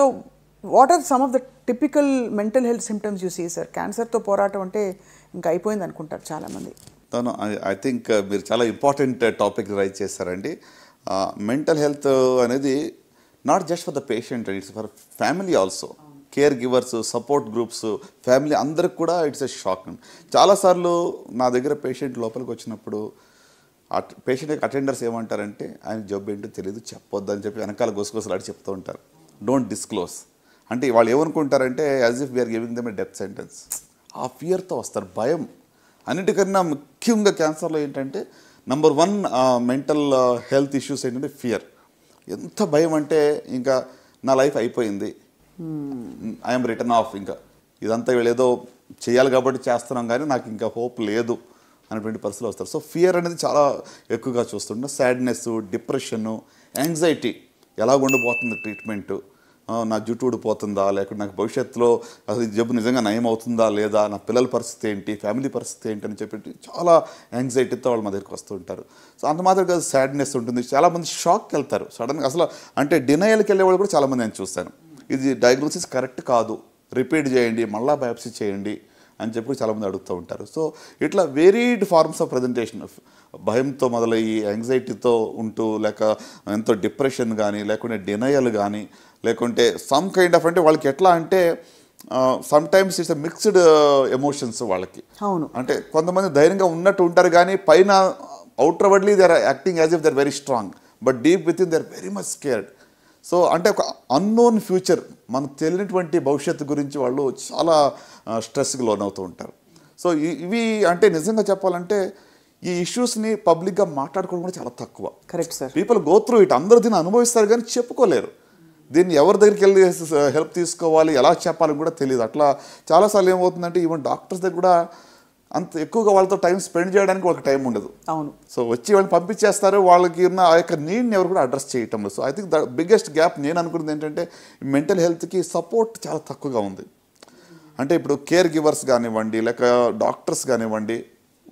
So, what are some of the typical mental health symptoms you see, sir? Cancer తో పోరాటం అంటే ఇంకా అయిపోయింది అనుకుంటారు చాలా మంది. తను ఐ థింక్ మీరు చాలా ఇంపార్టెంట్ టాపిక్ రైజ్ చేశారండి. మెంటల్ హెల్త్ అనేది not just for the patient, it's for family also. Care givers, support groups, family అందరికి కూడా ఇట్స్ ఎ షాక్. చాలాసార్లు నా దగ్గర పేషెంట్ లోపలికి వచ్చినప్పుడు పేషెంట్ అటెండర్స్ ఏమంటారంటే, ఆయన జబ్బు ఏంటో తెలియదు, చెప్పొద్దు అని చెప్పి వెనకాల గొసగొసలాడి చెప్తూ ఉంటారు. డోంట్ డిస్క్లోజ్ అంటే వాళ్ళు ఏమనుకుంటారంటే as if we are giving them a death sentence. ఆ ఫియర్తో వస్తారు, భయం. అన్నిటికన్నా ముఖ్యంగా క్యాన్సర్లో ఏంటంటే నంబర్ 1 మెంటల్ హెల్త్ ఇష్యూస్ ఏంటంటే ఫియర్. ఎంత భయం అంటే ఇంకా నా లైఫ్ అయిపోయింది, ఐఎమ్ రిటర్న్ ఆఫ్, ఇంకా ఇదంతా వీళ్ళేదో చేయాలి కాబట్టి చేస్తున్నాం కానీ నాకు ఇంకా హోప్ లేదు అనేటువంటి పరిస్థితులు వస్తారు. సో ఫియర్ అనేది చాలా ఎక్కువగా చూస్తుంటాం. సాడ్నెస్, డిప్రెషను, యాంగ్జైటీ, ఎలా ఉండిపోతుంది ట్రీట్మెంటు, నా జుట్టు ఊడిపోతుందా, లేకుంటే నాకు భవిష్యత్తులో అసలు జబ్బు నిజంగా నయం అవుతుందా లేదా, నా పిల్లల పరిస్థితి ఏంటి, ఫ్యామిలీ పరిస్థితి ఏంటి అని చెప్పి చాలా యాంగ్జైటీతో వాళ్ళు మా దగ్గరికి వస్తూ ఉంటారు. సో అంత మాత్రం కాదు, సాడ్నెస్ ఉంటుంది. చాలామంది షాక్కి వెళ్తారు సడన్గా, అసలు అంటే డినయల్కి వెళ్ళే వాళ్ళు కూడా చాలామంది నేను చూస్తాను. ఇది డయాగ్నోసిస్ కరెక్ట్ కాదు, రిపీట్ చేయండి, మళ్ళీ బయాప్సీ చేయండి అని చెప్పి చాలామంది అడుగుతూ ఉంటారు. సో ఇట్లా వేరీడ్ ఫార్మ్స్ ఆఫ్ ప్రజెంటేషన్, భయంతో మొదలయ్యి యాంగ్జైటీతో ఉంటూ, లేక ఎంతో డిప్రెషన్ కానీ, లేకుంటే డినయల్ కానీ, లేకుంటే సమ్ కైండ్ ఆఫ్, అంటే వాళ్ళకి ఎట్లా అంటే sometimes it's mixed emotions వాళ్ళకి. అవును, అంటే కొంతమంది ధైర్యంగా ఉన్నట్టు ఉంటారు కానీ పైన outwardly they are acting as if they are very strong, but deep within they are very much scared. So అంటే ఒక అన్నోన్ ఫ్యూచర్, మనకు తెలియనటువంటి భవిష్యత్తు గురించి వాళ్ళు చాలా స్ట్రెస్కి లోనవుతూ ఉంటారు. సో ఇవి అంటే నిజంగా చెప్పాలంటే ఈ ఇష్యూస్ని పబ్లిక్గా మాట్లాడుకోవడం కూడా చాలా తక్కువ. Correct sir. People go through it, అందరూ దీన్ని అనుభవిస్తారు కానీ చెప్పుకోలేరు. దీన్ని ఎవరి దగ్గరికి వెళ్ళి హెల్ప్ తీసుకోవాలి, ఎలా చెప్పాలని కూడా తెలియదు. అట్లా చాలాసార్లు ఏమవుతుందంటే ఈవెన్ డాక్టర్స్ దగ్గర కూడా అంత ఎక్కువగా వాళ్ళతో టైం స్పెండ్ చేయడానికి వాళ్ళకి టైం ఉండదు. అవును. సో వచ్చి వాళ్ళని పంపించేస్తారు, వాళ్ళకి ఉన్న ఆ యొక్క నీడ్ని ఎవరు కూడా అడ్రస్ చేయటం లేదు. So I think the biggest gap నేను అనుకున్నది ఏంటంటే మెంటల్ హెల్త్కి సపోర్ట్ చాలా తక్కువగా ఉంది. అంటే ఇప్పుడు కేర్ గివర్స్ కానివ్వండి, లేక డాక్టర్స్ కానివ్వండి,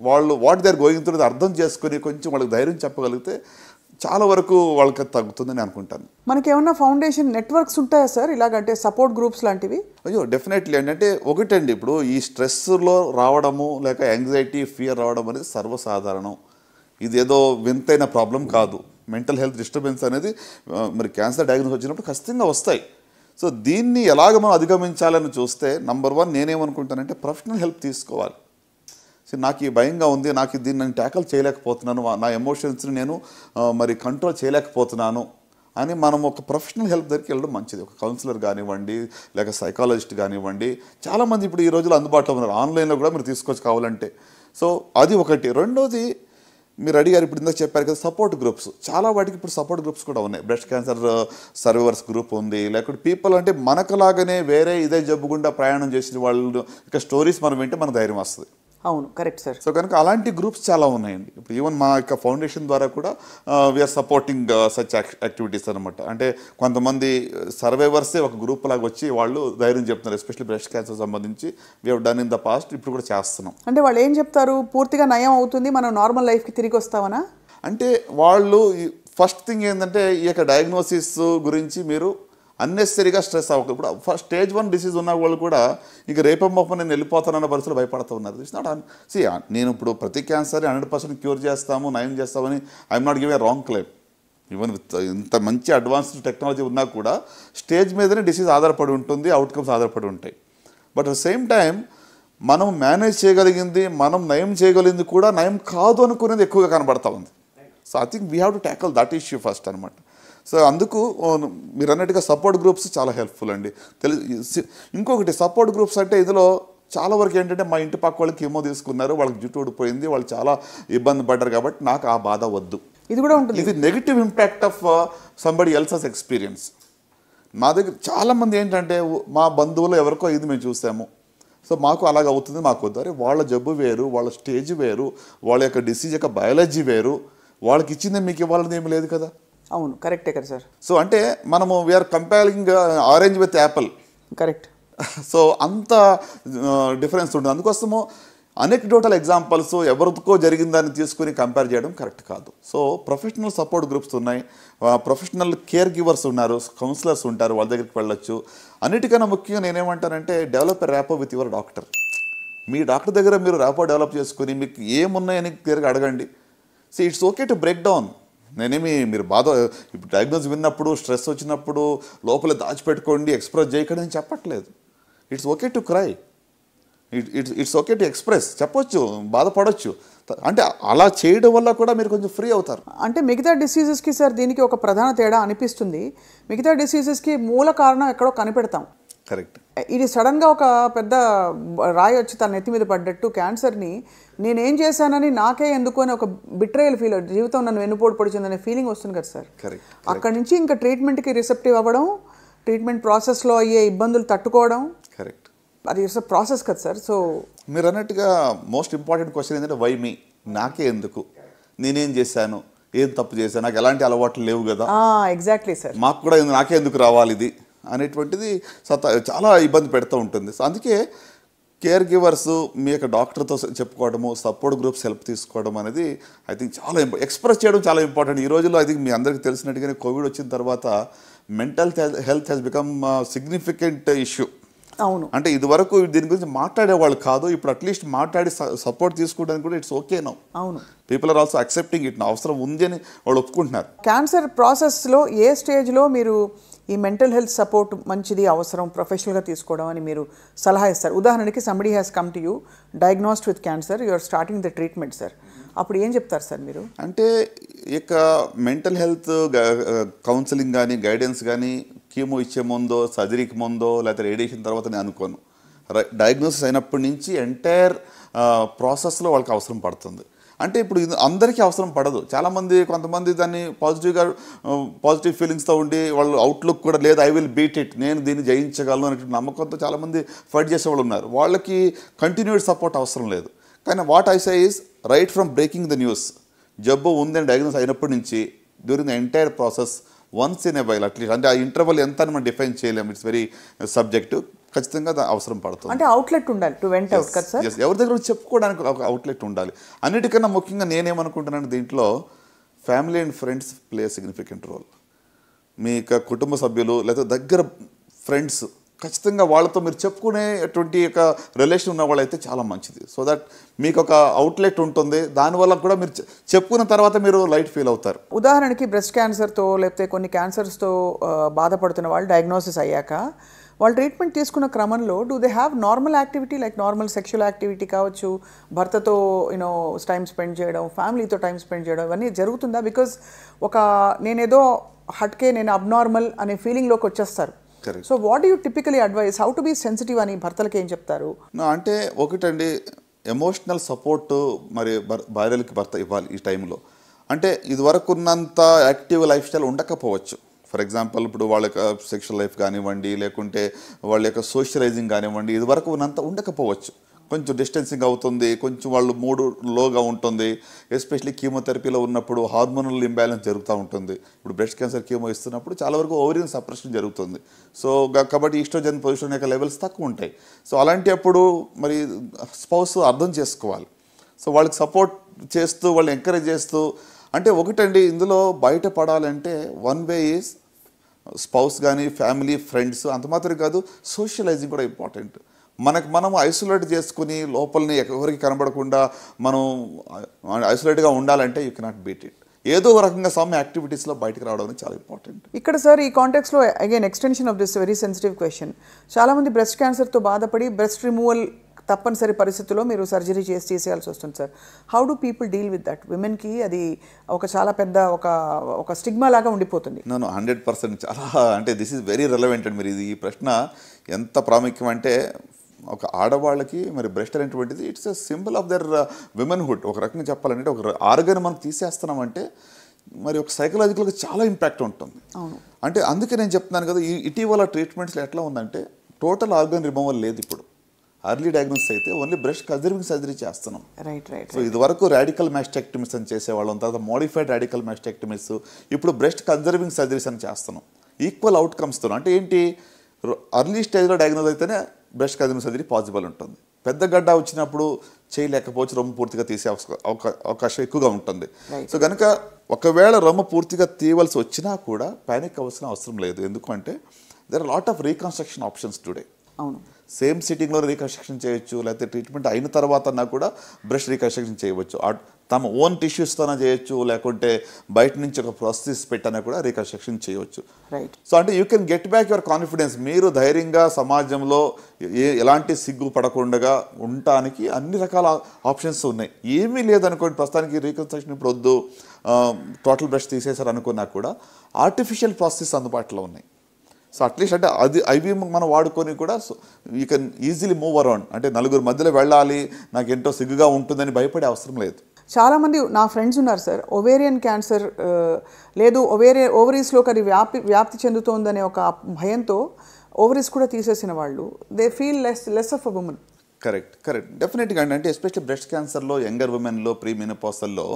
వాళ్ళు what they are going through అర్థం చేసుకుని కొంచెం వాళ్ళకి ధైర్యం చెప్పగలిగితే చాలా వరకు వాళ్ళకి తగ్గుతుందని అనుకుంటాను. మనకి ఏమన్నా ఫౌండేషన్ నెట్వర్క్స్ ఉంటాయా సార్ ఇలాగంటే సపోర్ట్ గ్రూప్స్ లాంటివి? అయ్యో డెఫినెట్లీ అండి. అంటే ఒకటండి, ఇప్పుడు ఈ స్ట్రెస్లో రావడము, లేక యాంగ్జైటీ, ఫియర్ రావడం అనేది సర్వసాధారణం. ఇదేదో వింతైన ప్రాబ్లం కాదు. మెంటల్ హెల్త్ డిస్టర్బెన్స్ అనేది మరి క్యాన్సర్ డయాగ్నోస్ వచ్చినప్పుడు ఖచ్చితంగా వస్తాయి. సో దీన్ని ఎలాగ మనం అధిగమించాలని చూస్తే నంబర్ 1 నేనేమనుకుంటానంటే ప్రొఫెషనల్ హెల్ప్ తీసుకోవాలి. సో నాకు ఈ భయంగా ఉంది, నాకు దీన్ని నేను ట్యాకల్ చేయలేకపోతున్నాను, నా ఎమోషన్స్ని నేను మరి కంట్రోల్ చేయలేకపోతున్నాను అని మనం ఒక ప్రొఫెషనల్ హెల్ప్ దగ్గరికి వెళ్ళడం మంచిది. ఒక కౌన్సిలర్ కానివ్వండి, లేక సైకాలజిస్ట్ కానివ్వండి, చాలామంది ఇప్పుడు ఈ రోజుల్లో అందుబాటులో ఉన్నారు. ఆన్లైన్లో కూడా మీరు తీసుకోవచ్చు కావాలంటే. సో అది ఒకటి. రెండోది మీరు అడిగారు, ఇప్పుడు ఇందాక చెప్పారు కదా సపోర్ట్ గ్రూప్స్, చాలా వాటికి ఇప్పుడు సపోర్ట్ గ్రూప్స్ కూడా ఉన్నాయి. బ్రెస్ట్ క్యాన్సర్ సర్వైవర్స్ గ్రూప్ ఉంది, లేకపోతే పీపుల్ అంటే మనకులాగానే వేరే ఇదే జబ్బు గుండా ప్రయాణం చేసిన వాళ్ళు ఇక స్టోరీస్ మనం వింటే మనకు ధైర్యం వస్తుంది. అవును, కరెక్ట్ సార్. సో కనుక అలాంటి గ్రూప్స్ చాలా ఉన్నాయండి. ఇప్పుడు ఈవెన్ మా యొక్క ఫౌండేషన్ ద్వారా కూడా వీఆర్ సపోర్టింగ్ సచ్ యాక్టివిటీస్ అనమాట. అంటే కొంతమంది సర్వైవర్సే ఒక గ్రూప్ లాగా వచ్చి వాళ్ళు ధైర్యం చెప్తున్నారు, ఎస్పెషల్లీ బ్రెస్ట్ క్యాన్సర్ సంబంధించి we have done in the past, ఇప్పుడు కూడా చేస్తున్నాం. అంటే వాళ్ళు ఏం చెప్తారు, పూర్తిగా నయం అవుతుంది, మనం నార్మల్ లైఫ్కి తిరిగి వస్తామనా? అంటే వాళ్ళు ఫస్ట్ థింగ్ ఏంటంటే ఈ యొక్క డయాగ్నోసిస్ గురించి మీరు అన్నెసరీగా స్ట్రెస్ అవ్వక. ఇప్పుడు ఫస్ట్ స్టేజ్ 1 డిసీజ్ ఉన్న వాళ్ళు కూడా ఇక రేపమ్మప్ప నేను వెళ్ళిపోతానన్న పరిస్థితులు భయపడుతూ ఉన్నారు. ఇట్స్ నాట్ నేను ఇప్పుడు ప్రతి క్యాన్సర్ 100% క్యూర్ చేస్తాము, నయం చేస్తామని I'm not giving a wrong claim. Even with ఇంత మంచి అడ్వాన్స్డ్ టెక్నాలజీ ఉన్నా కూడా స్టేజ్ మీదనే డిసీజ్ ఆధారపడి ఉంటుంది, అవుట్కమ్స్ ఆధారపడి ఉంటాయి. But at the same time మనం మేనేజ్ చేయగలిగింది, మనం నయం చేయగలిగింది కూడా నయం కాదు అనుకునేది ఎక్కువగా కనబడతా ఉంది. So I think we have to ట్యాకల్ that issue first అనమాట. సో అందుకు మీరు అన్నట్టుగా సపోర్ట్ గ్రూప్స్ చాలా హెల్ప్ఫుల్ అండి. ఇంకొకటి సపోర్ట్ గ్రూప్స్ అంటే ఇందులో చాలా వరకు ఏంటంటే మా ఇంటి పక్క వాళ్ళకి ఏమో తీసుకున్నారు, వాళ్ళకి జుట్టు ఊడిపోయింది, వాళ్ళు చాలా ఇబ్బంది పడ్డారు కాబట్టి నాకు ఆ బాధ వద్దు. ఇది కూడా ఉంటుంది. ఇది negative impact of somebody else's experience. మా దగ్గర చాలామంది ఏంటంటే మా బంధువులు ఎవరికో ఇది మేము చూసాము, సో మాకు అలాగ అవుతుంది, మాకు వద్దు. అరే వాళ్ళ జబ్బు వేరు, వాళ్ళ స్టేజ్ వేరు, వాళ్ళ యొక్క డిసీజ్ యొక్క బయాలజీ వేరు, వాళ్ళకి ఇచ్చిందే మీకు ఇవ్వాలని ఏమి లేదు కదా. అవును, కరెక్టే కదా సార్. సో అంటే మనము we are comparing orange with apple. Correct. So అంత డిఫరెన్స్ ఉంటుంది. అందుకోసము అనెక్డోటల్ ఎగ్జాంపుల్స్ ఎవరికో జరిగిందని తీసుకుని కంపేర్ చేయడం కరెక్ట్ కాదు. సో ప్రొఫెషనల్ సపోర్ట్ గ్రూప్స్ ఉన్నాయి, ప్రొఫెషనల్ కేర్ గివర్స్ ఉన్నారు, కౌన్సిలర్స్ ఉంటారు, వాళ్ళ దగ్గరికి వెళ్ళొచ్చు. అన్నిటికన్నా ముఖ్యంగా నేనేమంటానంటే develop a rapport with your doctor. మీ డాక్టర్ దగ్గర మీరు ర్యాపో డెవలప్ చేసుకుని మీకు ఏమున్నాయని క్లియర్గా అడగండి. So it's okay to break down. మీరు ఇప్పుడు డయాగ్నోస్ విన్నప్పుడు స్ట్రెస్ వచ్చినప్పుడు లోపల దాచిపెట్టుకోండి, ఎక్స్ప్రెస్ చేయకండి అని చెప్పట్లేదు. It's okay to cry, it's okay to express, చెప్పొచ్చు, బాధపడవచ్చు. అంటే అలా చేయడం వల్ల కూడా మీరు కొంచెం ఫ్రీ అవుతారు. అంటే మిగతా డిసీజెస్కి సార్ దీనికి ఒక ప్రధాన తేడా అనిపిస్తుంది. మిగతా డిసీజెస్కి మూల కారణం ఎక్కడో కనిపెడతాం, కరెక్ట్. ఇది సడన్గా ఒక పెద్ద రాయి వచ్చి తన నెత్తి మీద పడ్డట్టు క్యాన్సర్ని నేనేం చేశానని నాకే ఎందుకు అని ఒక బిట్రేయల్ ఫీల్, జీవితం నన్ను వెన్నుపోటు పొడిచిందనే ఫీలింగ్ వస్తుంది కదా సార్. కరెక్ట్. అక్కడి నుంచి ఇంకా ట్రీట్మెంట్కి రిసెప్టివ్ అవ్వడం, ట్రీట్మెంట్ ప్రాసెస్లో అయ్యే ఇబ్బందులు తట్టుకోవడం, కరెక్ట్, అది ఇట్స్ ప్రాసెస్ కదా సార్. సో మీరు అన్నట్టుగా మోస్ట్ ఇంపార్టెంట్ క్వశ్చన్ ఏంటంటే వై మీ, నాకే ఎందుకు, నేనేం చేశాను, ఏం తప్పు చేశాను, నాకు ఎలాంటి అలవాట్లు లేవు కదా, ఎగ్జాక్ట్లీ సార్, మాకు కూడా నాకే ఎందుకు రావాలి ఇది అనేటువంటిది చాలా ఇబ్బంది పెడుతూ ఉంటుంది. సో అందుకే కేర్ గివర్స్ మీ యొక్క డాక్టర్తో చెప్పుకోవడము, సపోర్ట్ గ్రూప్స్ హెల్ప్ తీసుకోవడం అనేది ఐ థింక్ చాలా ఎక్స్ప్రెస్ చేయడం చాలా ఇంపార్టెంట్. ఈ రోజుల్లో ఐ థింక్ మీ అందరికీ తెలిసినట్టుగానే కోవిడ్ వచ్చిన తర్వాత mental health has become significant issue. అవును. అంటే ఇదివరకు దీని గురించి మాట్లాడేవాళ్ళు కాదు, ఇప్పుడు అట్లీస్ట్ మాట్లాడి సపోర్ట్ తీసుకోవడానికి కూడా ఇట్స్ ఓకే నౌ. అవును, people are also accepting it, అవసరం ఉంది అని వాళ్ళు ఒప్పుకుంటున్నారు. క్యాన్సర్ ప్రాసెస్లో ఏ స్టేజ్లో మీరు ఈ మెంటల్ హెల్త్ సపోర్ట్ మంచిది, అవసరం, ప్రొఫెషనల్గా తీసుకోవడం అని మీరు సలహా ఇస్తారు? ఉదాహరణకి somebody has come to you diagnosed with cancer, you are starting the treatment sir, అప్పుడు ఏం చెప్తారు సార్ మీరు? అంటే ఇక మెంటల్ హెల్త్ కౌన్సిలింగ్ కానీ గైడెన్స్ కానీ కీమో ఇచ్చే ముందో, సర్జరీకి ముందో, లేకపోతే రేడియేషన్ తర్వాత నేను అనుకోను. డయాగ్నోసిస్ అయినప్పటి నుంచి ఎంటైర్ ప్రాసెస్లో వాళ్ళకి అవసరం పడుతుంది. అంటే ఇప్పుడు అందరికీ అవసరం పడదు. చాలామంది కొంతమంది దాన్ని పాజిటివ్ ఫీలింగ్స్తో ఉండి వాళ్ళు అవుట్లుక్ కూడా లేదు, ఐ విల్ బీట్ ఇట్, నేను దీన్ని జయించగలను అనే నమ్మకంతో చాలామంది ఫైట్ చేసేవాళ్ళు ఉన్నారు. వాళ్ళకి కంటిన్యూడ్ సపోర్ట్ అవసరం లేదు. కానీ what I say is right from breaking the news, జబ్బు ఉందని డయాగ్నోస్ అయినప్పటి నుంచి during the entire process once in a while at least, అంటే ఆ ఇంటర్వల్ ఎంత అని మనం డిఫైన్ చేయలేము, ఇట్స్ వెరీ సబ్జెక్టివ్, ఖచ్చితంగా అవసరం పడుతుంది. అంటే అవుట్లెట్ ఉండాలి, టు వెంట్ అవుట్ కదా సార్. ఎవరి దగ్గర చెప్పుకోవడానికి ఒక అవుట్లెట్ ఉండాలి. అన్నిటికన్నా ముఖ్యంగా నేనేమనుకుంటున్నాను దీంట్లో family and friends play significant role. మీ కుటుంబ సభ్యులు లేదా దగ్గర ఫ్రెండ్స్ ఖచ్చితంగా వాళ్ళతో మీరు చెప్పుకునేటువంటి ఒక రిలేషన్ ఉన్న వాళ్ళైతే చాలా మంచిది. సో దట్ మీకు ఒక అవుట్లెట్ ఉంటుంది, దానివల్ల కూడా మీరు చెప్పుకున్న తర్వాత మీరు లైట్ ఫీల్ అవుతారు. ఉదాహరణకి బ్రెస్ట్ క్యాన్సర్తో లేకపోతే కొన్ని క్యాన్సర్స్తో బాధపడుతున్న వాళ్ళు డయాగ్నోసిస్ అయ్యాక వాళ్ళు ట్రీట్మెంట్ తీసుకున్న క్రమంలో do they have normal activity like normal sexual activity కావచ్చు, భర్తతో టైం స్పెండ్ చేయడం, ఫ్యామిలీతో టైం స్పెండ్ చేయడం, ఇవన్నీ జరుగుతుందా? బికాజ్ నేనేదో హట్కే, నేను అబ్నార్మల్ అనే ఫీలింగ్లోకి వచ్చేస్తారు. So what you typically advise, how to be sensitive అని భర్తలకి ఏం చెప్తారు? అంటే ఒకటండి, ఎమోషనల్ సపోర్ట్ మరి భార్యలకి భర్త ఇవ్వాలి ఈ టైంలో. అంటే ఇదివరకు ఉన్నంత యాక్టివ్ లైఫ్ స్టైల్ ఉండకపోవచ్చు. ఫర్ ఎగ్జాంపుల్ ఇప్పుడు వాళ్ళ యొక్క సెక్షువల్ లైఫ్ కానివ్వండి, లేకుంటే వాళ్ళ యొక్క సోషలైజింగ్ కానివ్వండి, ఇదివరకు ఉన్నంత ఉండకపోవచ్చు. కొంచెం డిస్టెన్సింగ్ అవుతుంది, కొంచెం వాళ్ళు మూడు లోగా ఉంటుంది. ఎస్పెషలీ కీమోథెరపీలో ఉన్నప్పుడు హార్మోనల్ ఇంబ్యాలెన్స్ జరుగుతూ ఉంటుంది. ఇప్పుడు బ్రెస్ట్ క్యాన్సర్ కీమో ఇస్తున్నప్పుడు చాలా వరకు ఓవరియన్ సప్రెషన్ జరుగుతుంది. సో కాబట్టి ఈస్ట్రోజన్ పొజిషన్ యొక్క లెవెల్స్ తక్కువ ఉంటాయి. సో అలాంటి అప్పుడు మరి స్పౌస్ అర్థం చేసుకోవాలి. సో వాళ్ళకి సపోర్ట్ చేస్తూ, వాళ్ళని ఎంకరేజ్ చేస్తూ, అంటే ఒకటండి ఇందులో బయటపడాలంటే వన్ వే ఈజ్ స్పౌస్ కానీ ఫ్యామిలీ ఫ్రెండ్స్, అంత మాత్రం కాదు, సోషలైజింగ్ కూడా ఇంపార్టెంట్. మనం ఐసోలేట్ చేసుకుని లోపలని ఎవరికి కనబడకుండా మనం ఐసోలేట్గా ఉండాలంటే యూ కెనాట్ బీట్ ఇట్. ఏదో రకంగా సమ్ యాక్టివిటీస్లో బయటకు రావడం అనేది చాలా ఇంపార్టెంట్. ఇక్కడ సార్ ఈ కాంటెక్స్లో again extension of this very sensitive question, చాలామంది బ్రెస్ట్ క్యాన్సర్తో బాధపడి బ్రెస్ట్ రిమూవల్ తప్పనిసరి పరిస్థితుల్లో మీరు సర్జరీ తీసేయాల్సి వస్తుంది sir. How do people deal with that? విమెన్కి అది ఒక చాలా పెద్ద ఒక స్టిగ్మా లాగా ఉండిపోతుంది. నేను 100% చాలా, అంటే దిస్ ఈజ్ వెరీ రెలవెంట్ అండి. మీరు ఈ ప్రశ్న ఎంత ప్రాముఖ్యం అంటే, ఒక ఆడవాళ్ళకి మరి బ్రెస్ట్ అనేటువంటిది it's a symbol of their womanhood. ఒక రకంగా చెప్పాలంటే ఒక ఆర్గన్ మనం తీసేస్తున్నామంటే మరి ఒక సైకలాజికల్గా చాలా ఇంపాక్ట్ ఉంటుంది. అంటే అందుకే నేను చెప్తున్నాను కదా, ఇటీవల ట్రీట్మెంట్స్లో ఎట్లా ఉందంటే టోటల్ ఆర్గన్ రిమూవల్ లేదు. ఇప్పుడు ఎర్లీ డయాగ్నోసిస్ అయితే ఓన్లీ బ్రెస్ట్ కన్జర్వింగ్ సర్జరీ చేస్తున్నాం. సో ఇదివరకు రాడికల్ మాస్టెక్టమీస్ అని చేసేవాళ్ళం, తర్వాత మోడిఫైడ్ రాడికల్ మాస్టెక్టమీస్, ఇప్పుడు బ్రెస్ట్ కన్జర్వింగ్ సర్జరీస్ అని చేస్తున్నాం. ఈక్వల్ అవుట్కమ్స్తో, అంటే ఏంటి, అర్లీ స్టేజ్లో డయాగ్నోస్ అయితేనే బ్రెస్ట్ కన్జర్వింగ్ సర్జరీ పాసిబుల్ ఉంటుంది. పెద్ద గడ్డ వచ్చినప్పుడు చేయలేకపోవచ్చు, రొమ్ము పూర్తిగా తీసే అవకాశం ఎక్కువగా ఉంటుంది. సో కనుక ఒకవేళ రొమ్ము పూర్తిగా తీయవలసి వచ్చినా కూడా ప్యానిక్ అవ్వాల్సిన అవసరం లేదు. ఎందుకంటే there are lot of reconstruction options today. అవును, సేమ్ సిట్టింగ్లో రీకన్స్ట్రక్షన్ చేయొచ్చు, లేకపోతే ట్రీట్మెంట్ అయిన తర్వాత కూడా బ్రెస్ట్ రీకన్స్ట్రక్షన్ చేయవచ్చు. తమ ఓన్ టిష్యూస్తోనే చేయొచ్చు, లేకుంటే బయట నుంచి ఒక ప్రాసెస్ పెట్టినా కూడా రీకన్స్ట్రక్షన్ చేయవచ్చు. రైట్. సో అంటే you can get back your confidence. మీరు ధైర్యంగా సమాజంలో ఎలాంటి సిగ్గు పడకుండా ఉండటానికి అన్ని రకాల ఆప్షన్స్ ఉన్నాయి. ఏమీ లేదనుకోండి, ప్రస్తుతానికి రీకన్స్ట్రక్షన్ ఇప్పుడు వద్దు, టోటల్ బ్రెస్ట్ తీసేశారు అనుకున్నా కూడా ఆర్టిఫిషియల్ ప్రాసెస్ అందుబాటులో ఉన్నాయి. సో అట్లీస్ట్ అంటే అవి మనం వాడుకొని కూడా you can easily move around. అంటే నలుగురు మధ్యలో వెళ్ళాలి, నాకు ఎంతో సిగ్గుగా ఉంటుందని భయపడే అవసరం లేదు. చాలామంది నా ఫ్రెండ్స్ ఉన్నారు సార్, ఒవేరియన్ క్యాన్సర్ లేదు ఓవరీస్లోకి అది వ్యాప్తి చెందుతోందనే ఒక భయంతో ఓవరీస్ కూడా తీసేసిన వాళ్ళు, they feel less of a woman. Correct డెఫినెట్గా అండి. అంటే ఎస్పెషల్లీ బ్రెస్ట్ క్యాన్సర్లో యంగర్ ఉమెన్లో ప్రీమెనోపాసల్లో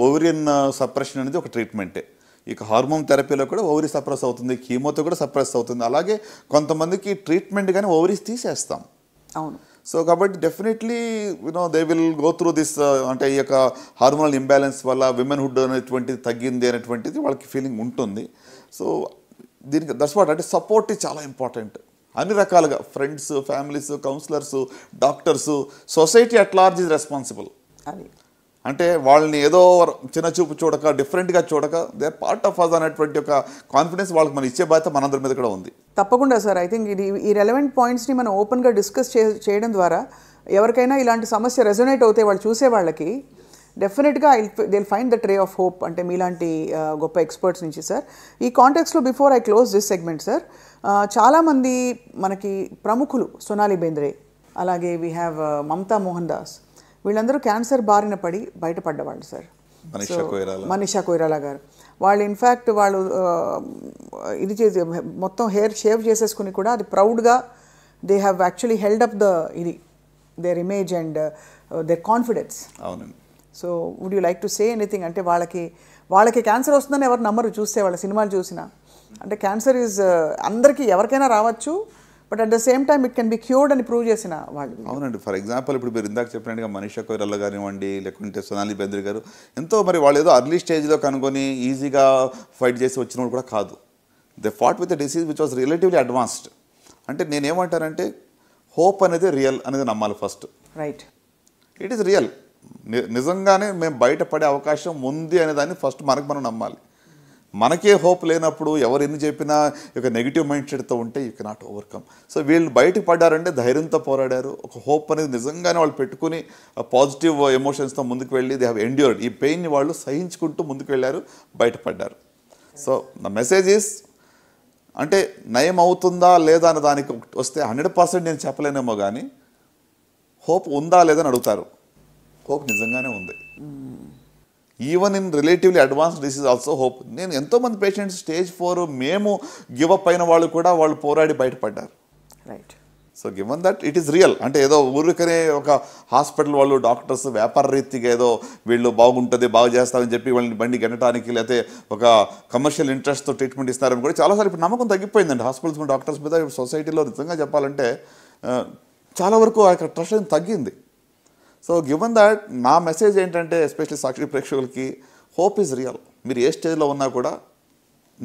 ఓవరియన్ సప్రెషన్ అనేది ఒక ట్రీట్మెంటే. ఇక హార్మోన్ థెరపీలో కూడా ఓవరీ సప్రెస్ అవుతుంది, కీమోతో కూడా సప్రెస్ అవుతుంది. అలాగే కొంతమందికి ట్రీట్మెంట్ కానీ ఓవరీస్ తీసేస్తాం. అవును. సో కాబట్టి definitely they will go through this. అంటే ఈ యొక్క హార్మోనల్ ఇంబ్యాలెన్స్ వల్ల విమెన్హుడ్ అనేటువంటిది తగ్గింది అనేటువంటిది వాళ్ళకి ఫీలింగ్ ఉంటుంది. సో దీనికి దట్స్ వాట్ అంటే సపోర్ట్ చాలా ఇంపార్టెంట్. అన్ని రకాలుగా friends, families, counsellors, doctors, society at large is responsible. అది అంటే వాళ్ళని ఏదో చిన్న చూపు చూడక, డిఫరెంట్గా చూడక, they are part of us అనేటువంటి ఒక కాన్ఫిడెన్స్ వాళ్ళకి మనం ఇచ్చే బాధ్యత మనందరి మీద కూడా ఉంది. తప్పకుండా సార్. ఐ థింక్ ఈ రెలవెంట్ పాయింట్స్ని మనం ఓపెన్గా డిస్కస్ చేయడం ద్వారా ఎవరికైనా ఇలాంటి సమస్య రెజొనేట్ అవుతే వాళ్ళు చూసే వాళ్ళకి డెఫినెట్గా they will find the ray of hope. అంటే మీలాంటి గొప్ప ఎక్స్పర్ట్స్ నుంచి సార్. ఈ కాంటెక్స్లో before I close this segment sir, చాలామంది మనకి ప్రముఖులు, సోనాలి బెంద్రే, అలాగే we have Mamta Mohandas, వీళ్ళందరూ క్యాన్సర్ బారిన పడి బయటపడ్డవాళ్ళు సార్. మనీషా కొయిరాలా గారు, వాళ్ళు ఇన్ఫ్యాక్ట్ వాళ్ళు ఇది చేసి మొత్తం హెయిర్ షేవ్ చేసేసుకుని కూడా అది ప్రౌడ్గా they have actually held up their image and their confidence. అవునండి. So would you like to say anything? అంటే వాళ్ళకి క్యాన్సర్ వస్తుందని ఎవరు నమ్మరు, చూస్తే వాళ్ళ సినిమాలు చూసినా. అంటే క్యాన్సర్ ఈజ్ అందరికీ ఎవరికైనా రావచ్చు, but at the same time it can be cured అని ప్రూవ్ చేసిన వాళ్ళు. అవునండి. ఫర్ ఎగ్జాంపుల్ ఇప్పుడు మీరు ఇందాక చెప్పినట్టుగా మనీషా కొయిరాలా కానివ్వండి, లేకుంటే సోనాలి బెంద్రే గారు, ఎంతో మరి వాళ్ళు ఏదో అర్లీ స్టేజ్లో కనుగొని ఈజీగా ఫైట్ చేసి వచ్చిన వాళ్ళు కూడా కాదు. They fought with the disease which was relatively advanced. అంటే నేనేమంటానంటే హోప్ అనేది రియల్ అనేది నమ్మాలి first. Right. It is real. నిజంగానే మేము బయటపడే అవకాశం ఉంది అనే దాన్ని ఫస్ట్ మనం నమ్మాలి. మనకే హోప్ లేనప్పుడు ఎవరు ఎన్ని చెప్పినా ఒక నెగిటివ్ మైండ్ సెట్తో ఉంటే యూ కెనాట్ ఓవర్కమ్. సో వీళ్ళు బయటకు పడ్డారంటే ధైర్యంతో పోరాడారు. ఒక హోప్ అనేది నిజంగానే వాళ్ళు పెట్టుకుని పాజిటివ్ ఎమోషన్స్తో ముందుకు వెళ్ళి దే హ్యావ్ ఎండ్యూర్డ్. ఈ పెయిన్ని వాళ్ళు సహించుకుంటూ ముందుకు వెళ్ళారు, బయటపడ్డారు. సో ద మెసేజ్ ఈస్, అంటే నయం అవుతుందా లేదా అన్న దానికి వస్తే 100% నేను చెప్పలేనేమో కానీ హోప్ ఉందా లేదని అడుగుతారు. హోప్ నిజంగానే ఉంది. Even in relatively advanced disease also hope. నేను ఎంతోమంది పేషెంట్స్ స్టేజ్ 4 మేము గివప్ అయిన వాళ్ళు కూడా వాళ్ళు పోరాడి బయటపడ్డారు. Right. So given that it is real. అంటే ఏదో ఊరికనే ఒక హాస్పిటల్ వాళ్ళు డాక్టర్స్ వ్యాపార రీతిగా ఏదో వీళ్ళు బాగుంటుంది, బాగు చేస్తామని చెప్పి వాళ్ళని బండి గెనటానికి, లేకపోతే ఒక కమర్షియల్ ఇంట్రెస్ట్తో ట్రీట్మెంట్ ఇస్తారని కూడా చాలాసార్లు ఇప్పుడు నమ్మకం తగ్గిపోయిందండి హాస్పిటల్స్ మీద, డాక్టర్స్ మీద. సొసైటీలో నిజంగా చెప్పాలంటే చాలా వరకు ఆ యొక్క ట్రస్ట్ తగ్గింది. సో గివెన్ దట్ నా మెసేజ్ ఏంటంటే ఎస్పెషల్లీ సాక్షి ప్రేక్షకులకి, హోప్ ఈజ్ రియల్. మీరు ఏ స్టేజ్లో ఉన్నా కూడా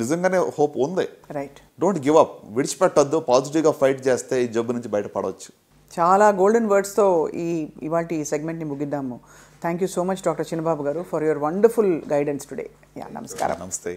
నిజంగానే హోప్ ఉంది. రైట్. డోంట్ గివ్ అప్, విడిచిపెట్టద్దు, పాజిటివ్గా ఫైట్ చేస్తే ఈ జబ్బు నుంచి బయటపడవచ్చు. చాలా గోల్డెన్ వర్డ్స్తో ఇవాటి సెగ్మెంట్ని ముగిద్దాము. Thank you so much doctor Chinnababu గారు for your wonderful guidance today. నమస్కారం. నమస్తే.